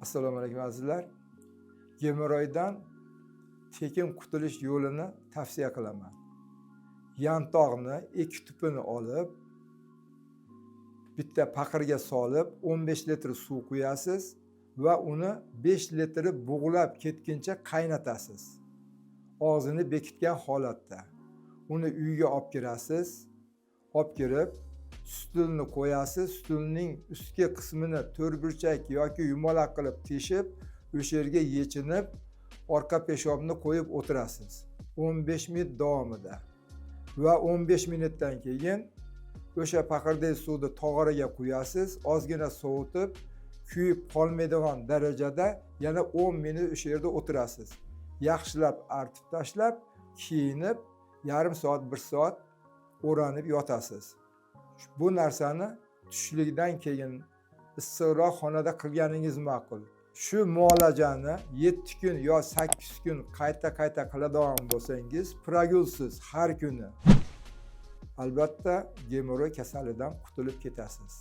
Assalomu alaykum azizlar. Gemoroydan tekin qutulish yo'lini tavsiya qilaman. Yantoqni ikki tupini olib, bitta paqirga solib 15 litr suv quyasiz va uni 5 litri bug'lab ketguncha qaynatasiz. Og'zini bekitgan holatda. Uni uyga olib kirasiz. Olib kirib, stulni qo'yasiz. Stulning ustki qismini to'rtburchak yoki yumaloq qilib teshib, o'sha yerga yechinib, orqa peshobni qo'yib o'tirasiz. 15 minut davomida. Va 15 minutdan keyin o'sha paqirdagi suvni tog'oraga quyasiz, ozgina sovutib, kuyib qolmaydigan darajada yana 10 minut o'sha yerda o'tirasiz. Yaxshilab artib tashlab, kiyinib, yarim soat, 1 soat o'ranib yotasiz. Bu narsani tushlikdan keyin issiqroq xonada qilganingiz ma'qul. Shu muolajani 7 kun yo 8 kun qayta qiladigan bo'lsangiz, progulsiz har kuni albatta gemoroy kasalidan qutulib ketasiz.